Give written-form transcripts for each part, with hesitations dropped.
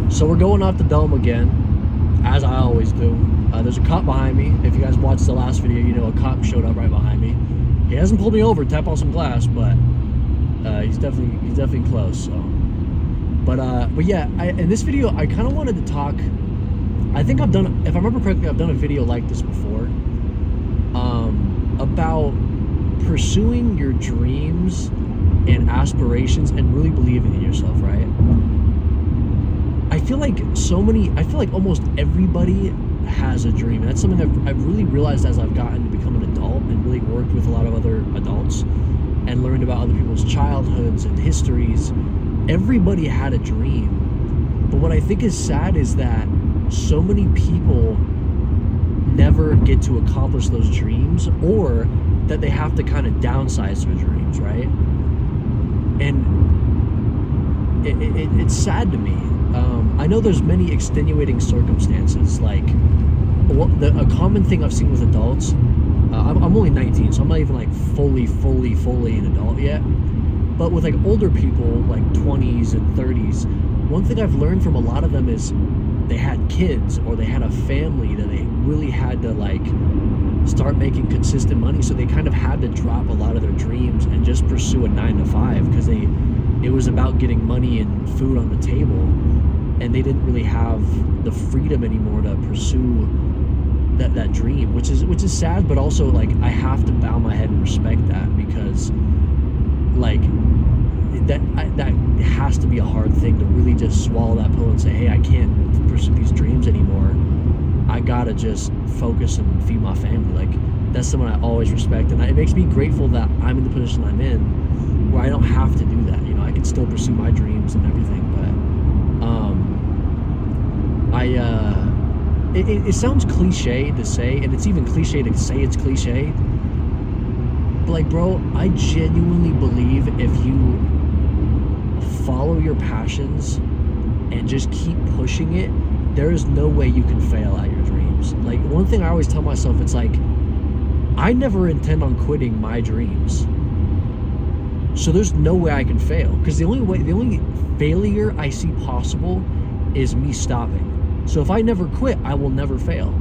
So we're going off the dome again, as I always do. There's a cop behind me. If you guys watched the last video, you know a cop showed up right behind me. He hasn't pulled me over, tap on some glass, but he's definitely close. So, but yeah, in this video, I kind of wanted to talk. I think I've done, if I remember correctly, I've done a video like this before, about pursuing your dreams and aspirations and really believing in yourself, right? I feel like almost everybody has a dream. That's something I've really realized as I've gotten to become an adult and really worked with a lot of other adults and learned about other people's childhoods and histories. Everybody had a dream. But what I think is sad is that so many people never get to accomplish those dreams, or that they have to kind of downsize their dreams, right? And it's sad to me. I know there's many extenuating circumstances, like a common thing I've seen with adults. I'm only 19, so I'm not even like fully an adult yet. But with like older people, like 20s and 30s, one thing I've learned from a lot of them is they had kids or they had a family that they really had to like start making consistent money, so they kind of had to drop a lot of their dreams and just pursue a 9-to-5 because it was about getting money and food on the table, and they didn't really have the freedom anymore to pursue that dream, which is sad, but also like I have to bow my head and respect that, because like that has to be a hard thing to really just swallow that pill and say, hey, I can't pursue these dreams anymore. I gotta just focus and feed my family. Like, that's someone I always respect, and it makes me grateful that I'm in the position I'm in, where I don't have to do that. You know, I can still pursue my dreams and everything. But it sounds cliche to say, and it's even cliche to say it's cliche. But like, bro, I genuinely believe if you follow your passions and just keep pushing it, there is no way you can fail at your dreams. Like, one thing I always tell myself, it's like, I never intend on quitting my dreams, so there's no way I can fail, because the only failure I see possible is me stopping. So if I never quit, I will never fail.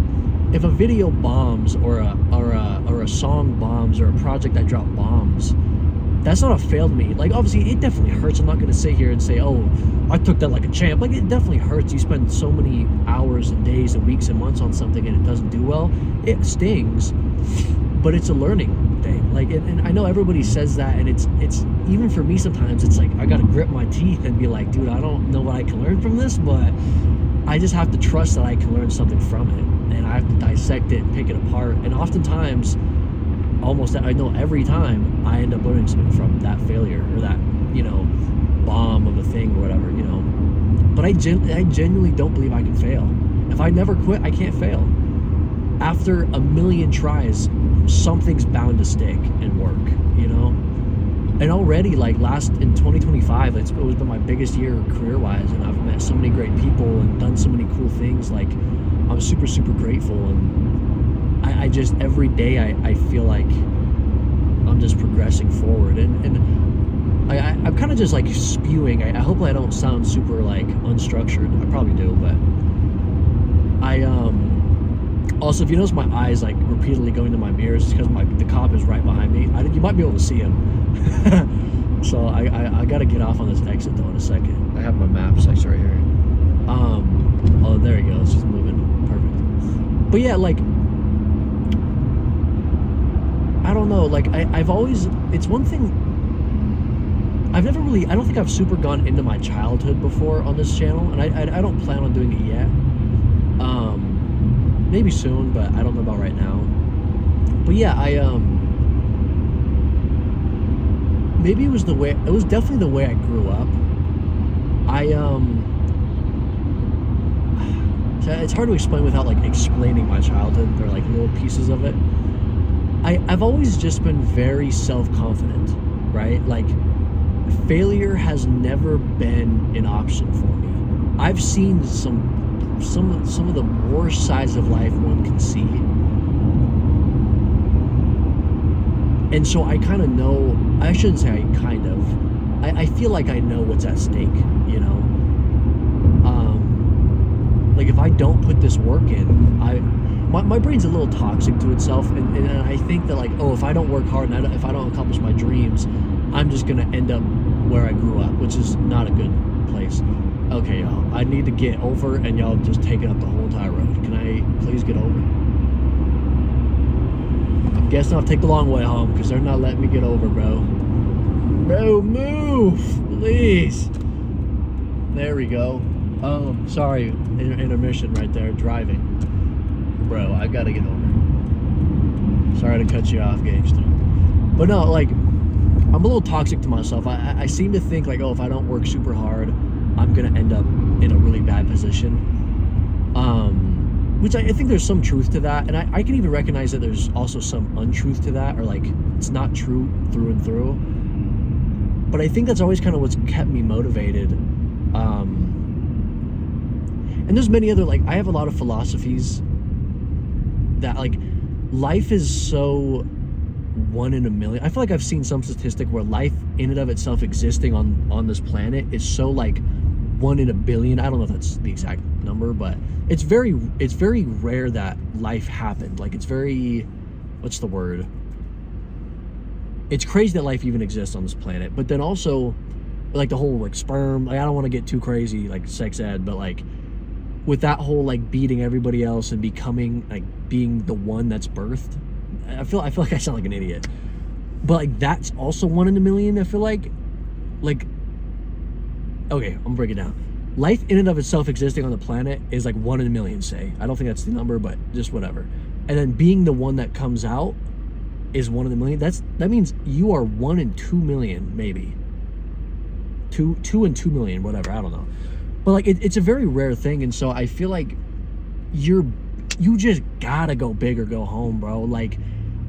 If a video bombs or a song bombs or a project I drop bombs, that's not a fail to me. Like, obviously it definitely hurts. I'm not going to sit here and say, oh, I took that like a champ. Like, it definitely hurts. You spend so many hours and days and weeks and months on something and it doesn't do well. It stings, but it's a learning thing. Like, and I know everybody says that, and it's even for me sometimes it's like I got to grit my teeth and be like, dude, I don't know what I can learn from this, but I just have to trust that I can learn something from it, and I have to dissect it and pick it apart. And oftentimes, almost I know every time, I end up learning something from that failure or that, you know, bomb of a thing or whatever, you know. But I genuinely don't believe I can fail. If I never quit, I can't fail. After a million tries, something's bound to stick and work, you know. And already, like, in 2025, it was been my biggest year career-wise, and I've met so many great people and done so many cool things. Like, I'm super grateful, and I just, every day I feel like I'm just progressing forward, and I'm kind of just like spewing. I hope I don't sound super like unstructured. I probably do, but also, if you notice my eyes like repeatedly going to my mirrors, it's because the cop is right behind me. You might be able to see him. So I gotta get off on this exit though in a second. I have my maps actually right here. Oh, there he goes. He's moving. Perfect. But yeah, like, I don't know. Like, I've always, it's one thing. I don't think I've super gone into my childhood before on this channel, and I don't plan on doing it yet. Maybe soon, but I don't know about right now. But yeah, maybe it was definitely the way I grew up. It's hard to explain without like explaining my childhood or like little pieces of it. I've always just been very self-confident, right? Like, failure has never been an option for me. I've seen some of the worst sides of life one can see, and so I kind of know. I shouldn't say I kind of. I feel like I know what's at stake, you know. like, if I don't put this work in, my brain's a little toxic to itself, and I think that, like, oh, if I don't work hard and if I don't accomplish my dreams, I'm just gonna end up where I grew up, which is not a good place. Okay, y'all, I need to get over, and y'all just taking up the whole entire road. Can I please get over? I'm guessing I'll take the long way home because they're not letting me get over, bro. Bro, move, please. There we go. Oh, sorry, intermission right there, driving. Bro, I gotta get over. Sorry to cut you off, gangster. But no, like, I'm a little toxic to myself. I seem to think, like, oh, if I don't work super hard, I'm gonna end up in a really bad position. Which I think there's some truth to that, and I can even recognize that there's also some untruth to that, or like, it's not true through and through. But I think that's always kind of what's kept me motivated. And there's many other, like, I have a lot of philosophies that, like, life is so 1 in a million. I feel like I've seen some statistic where life in and of itself existing on this planet is so, like, 1 in a billion. I don't know if that's the exact number, but it's very rare that life happened. Like, it's very, what's the word? It's crazy that life even exists on this planet. But then also, like, the whole, like, sperm, like, I don't want to get too crazy, like, sex ed, but, like, with that whole, like, beating everybody else and becoming, like, being the one that's birthed, I feel like I sound like an idiot, but, like, that's also 1 in a million. I feel like, okay, I'm gonna break it down. Life in and of itself existing on the planet is like 1 in a million, say. I don't think that's the number, but just whatever. And then being the one that comes out is 1 in a million. That means you are 1 in 2 million, maybe. 2 in 2 million, whatever, I don't know. But, like, it's a very rare thing, and so I feel like you just gotta go big or go home, bro. Like,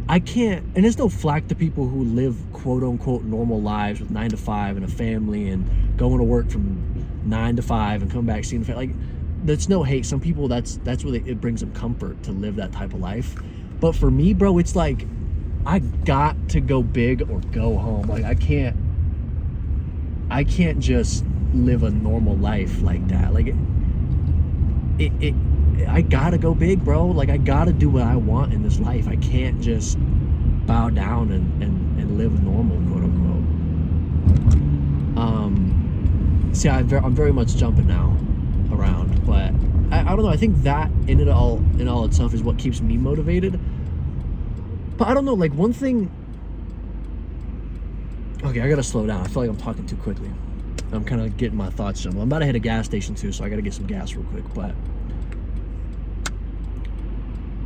I can't, and there's no flack to people who live quote unquote normal lives with 9 to 5 and a family and going to work from 9 to 5 and come back seeing the family. Like, that's no hate. Some people, that's what it brings them comfort to live that type of life. But for me, bro, it's like, I got to go big or go home. Like, I can't just live a normal life like that. Like, I gotta go big, bro. Like, I gotta do what I want in this life. I can't just bow down and live normal, quote unquote. See, I'm very much jumping now around, but I don't know. I think that in all itself is what keeps me motivated. But I don't know, like, one thing. Okay, I gotta slow down. I feel like I'm talking too quickly. I'm kind of getting my thoughts jumbled. I'm about to hit a gas station too, so I gotta get some gas real quick. But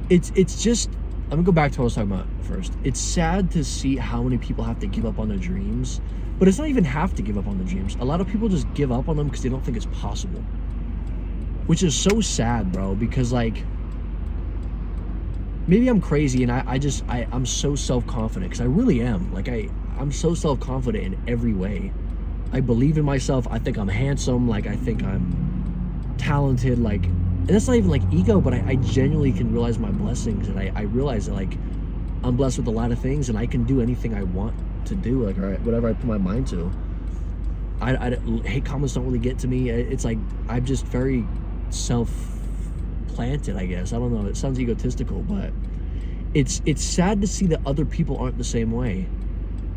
it's just, I'm gonna go back to what I was talking about first. It's sad to see how many people have to give up on their dreams, but it's not even have to give up on their dreams. A lot of people just give up on them because they don't think it's possible, which is so sad, bro. Because, like, maybe I'm crazy and I'm so self-confident, because I really am. Like, I'm so self-confident in every way. I believe in myself. I think I'm handsome. Like, I think I'm talented. Like, and that's not even, like, ego, but I genuinely can realize my blessings, and I realize that, like, I'm blessed with a lot of things, and I can do anything I want to do, like, or whatever I put my mind to. I hate comments don't really get to me. It's like, I'm just very self-planted, I guess. I don't know. It sounds egotistical, but it's sad to see that other people aren't the same way.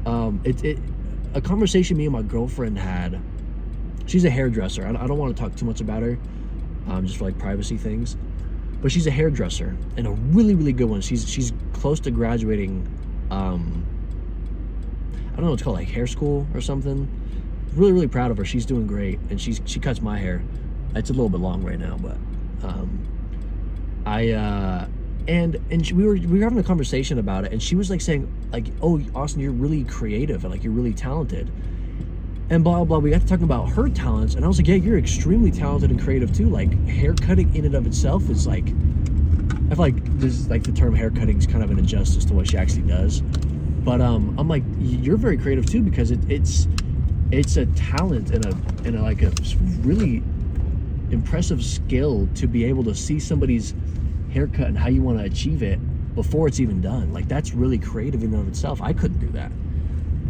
A conversation me and my girlfriend had. She's a hairdresser. I don't want to talk too much about her, just for, like, privacy things. But she's a hairdresser, and a really, really good one. She's close to graduating. I don't know what it's called, like hair school or something. Really, really proud of her. She's doing great, and she cuts my hair. It's a little bit long right now, but we were having a conversation about it, and she was, like, saying, like, oh, Austin, you're really creative, and, like, you're really talented, and blah, blah, blah. We got to talking about her talents, and I was like, yeah, you're extremely talented and creative too. Like, hair cutting in and of itself is, like, I feel like this, like, the term hair cutting is kind of an injustice to what she actually does. But I'm like, you're very creative too, because it's a talent and a like a really impressive skill to be able to see somebody's haircut and how you want to achieve it before it's even done. Like, that's really creative in and of itself. I couldn't do that.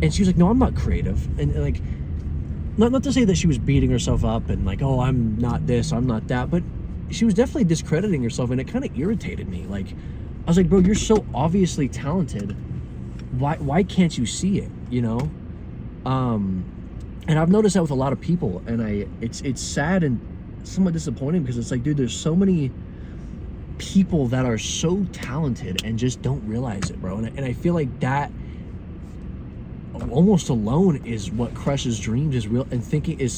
And she was like, no, I'm not creative. And like, not to say that she was beating herself up and, like, oh, I'm not this, I'm not that, but she was definitely discrediting herself, and it kind of irritated me. Like, I was like, bro, you're so obviously talented. Why can't you see it? You know? And I've noticed that with a lot of people, and it's sad and somewhat disappointing, because it's like, dude, there's so many people that are so talented and just don't realize it, bro. And I feel like that almost alone is what crushes dreams, is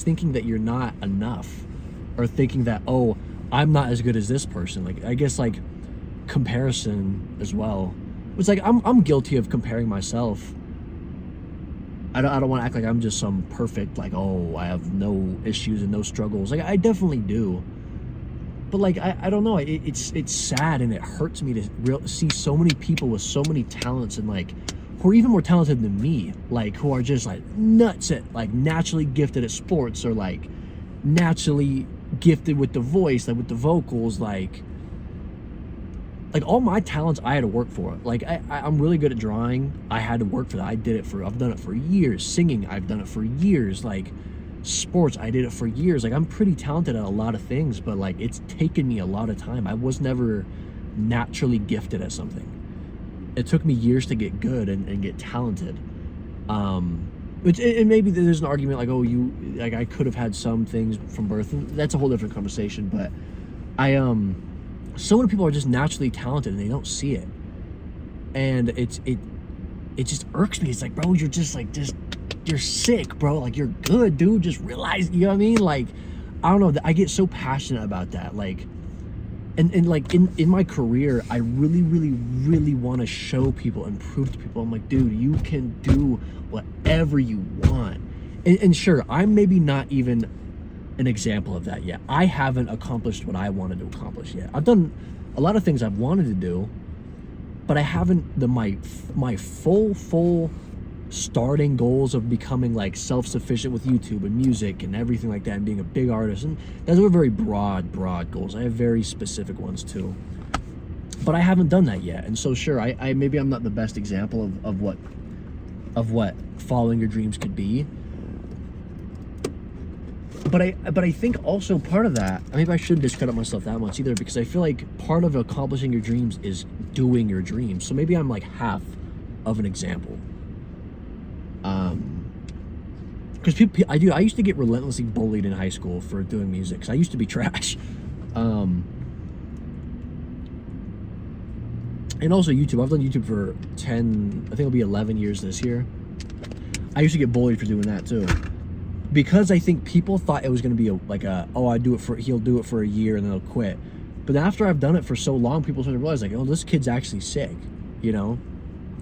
thinking that you're not enough, or thinking that, oh, I'm not as good as this person. Like, I guess, like, comparison as well. It's like I'm guilty of comparing myself. I don't want to act like I'm just some perfect, like, oh, I have no issues and no struggles. Like, I definitely do. But, like, I don't know. It's sad, and it hurts me to see so many people with so many talents, and, like, who are even more talented than me, like, who are just, like, nuts at, like, naturally gifted at sports, or, like, naturally gifted with the voice, like, with the vocals, like all my talents I had to work for. Like, I'm really good at drawing. I had to work for that. I've done it for years. Singing, I've done it for years. Like, sports, I did it for years. Like, I'm pretty talented at a lot of things, but, like, it's taken me a lot of time. I was never naturally gifted at something. It took me years to get good and get talented. Which, and maybe there's an argument like, oh, I could have had some things from birth. And that's a whole different conversation. But so many people are just naturally talented and they don't see it. And it just irks me. It's like, bro, you're just you're sick, bro. Like, you're good, dude. Just realize, you know what I mean? Like, I don't know. I get so passionate about that. Like, and like in my career, I really, really, really want to show people and prove to people. I'm like, dude, you can do whatever you want. And sure, I'm maybe not even an example of that yet. I haven't accomplished what I wanted to accomplish yet. I've done a lot of things I've wanted to do, but I haven't my full starting goals of becoming, like, self-sufficient with YouTube and music and everything like that, and being a big artist. And those are very broad goals. I have very specific ones too, but I haven't done that yet. And so sure, I maybe I'm not the best example of what following your dreams could be. But I think also part of that, maybe I shouldn't discredit myself that much either, because I feel like part of accomplishing your dreams is doing your dreams. So maybe I'm like half of an example. Because I used to get relentlessly bullied in high school for doing music, because I used to be trash. And also YouTube. I've done YouTube for 10, I think it'll be 11 years this year. I used to get bullied for doing that too, because I think people thought it was going to be he'll do it for a year and then he'll quit. But after I've done it for so long, people started to realize, like, oh, this kid's actually sick, you know?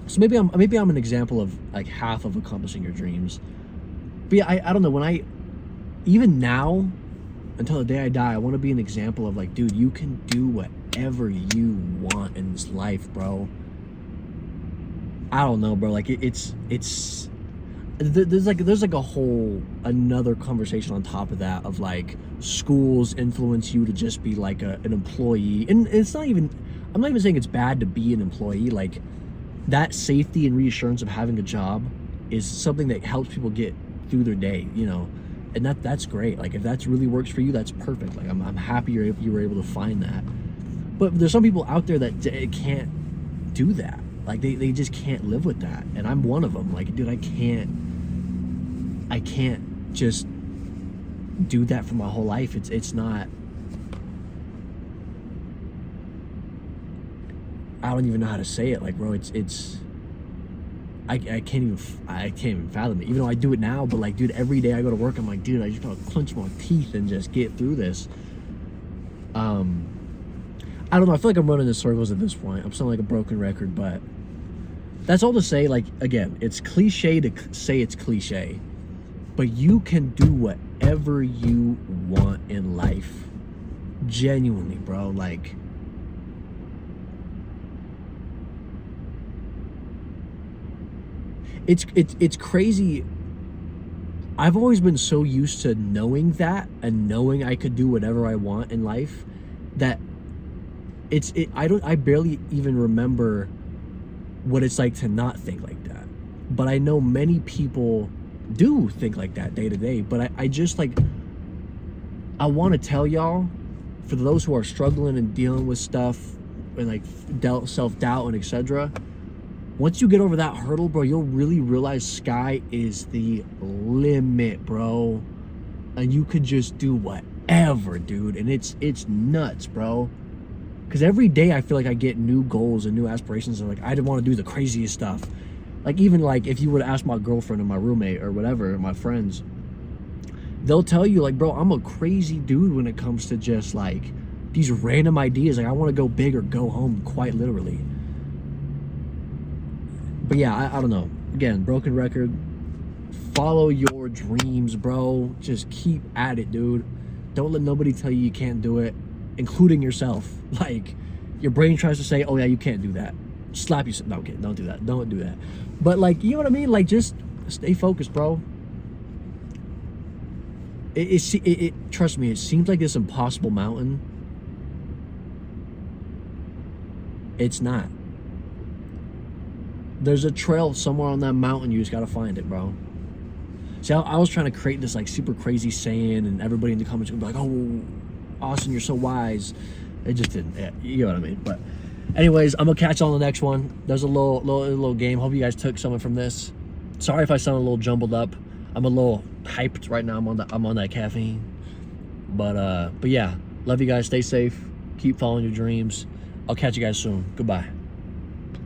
So maybe I'm an example of, like, half of accomplishing your dreams. But yeah, I don't know, even now, until the day I die, I want to be an example of, like, dude, you can do whatever you want in this life, bro. I don't know, bro. Like, there's like a whole another conversation on top of that, of, like, schools influence you to just be like an employee. And it's not even, I'm not even saying it's bad to be an employee. Like, that safety and reassurance of having a job is something that helps people get through their day, you know, and that's great. Like, if that really works for you, that's perfect. Like, I'm happy you were able to find that. But there's some people out there that can't do that. Like, they just can't live with that, and I'm one of them. Like, dude, I can't just do that for my whole life. It's not, I don't even know how to say it. Like, bro, I can't even fathom it, even though I do it now. But, like, dude, every day I go to work, I'm like, dude, I just gotta clench my teeth and just get through this. I don't know, I feel like I'm running in circles at this point. I'm sounding like a broken record, but that's all to say, like, again, it's cliche to say it's cliche, but you can do whatever you want in life. Genuinely, bro. Like, it's crazy. I've always been so used to knowing that, and knowing I could do whatever I want in life, that I barely even remember what it's like to not think like that. But I know many people do think like that day to day. But I just, like, I want to tell y'all for those who are struggling and dealing with stuff and like self-doubt and etc., once you get over that hurdle, bro, you'll really realize sky is the limit, bro. And you could just do whatever, dude. And it's nuts, bro. Because every day I feel like I get new goals and new aspirations. And like, I want to do the craziest stuff. Like, even like if you would ask my girlfriend or my roommate or whatever, my friends, they'll tell you like, bro, I'm a crazy dude when it comes to just like these random ideas. Like, I want to go big or go home, quite literally. But yeah, I don't know. Again, broken record. Follow your dreams, bro. Just keep at it, dude. Don't let nobody tell you can't do it, including yourself. Like, your brain tries to say, oh yeah, you can't do that. Slap yourself. No, okay, don't do that. Don't do that. But like, you know what I mean? Like, just stay focused, bro. Trust me, it seems like this impossible mountain. It's not. There's a trail somewhere on that mountain. You just gotta find it, bro. See, I was trying to create this like super crazy saying, and everybody in the comments would be like, "Oh, Austin, you're so wise." It just didn't. Yeah, you know what I mean. But, anyways, I'm gonna catch you on the next one. There's a little game. Hope you guys took something from this. Sorry if I sound a little jumbled up. I'm a little hyped right now. I'm on that caffeine. But yeah, love you guys. Stay safe. Keep following your dreams. I'll catch you guys soon. Goodbye.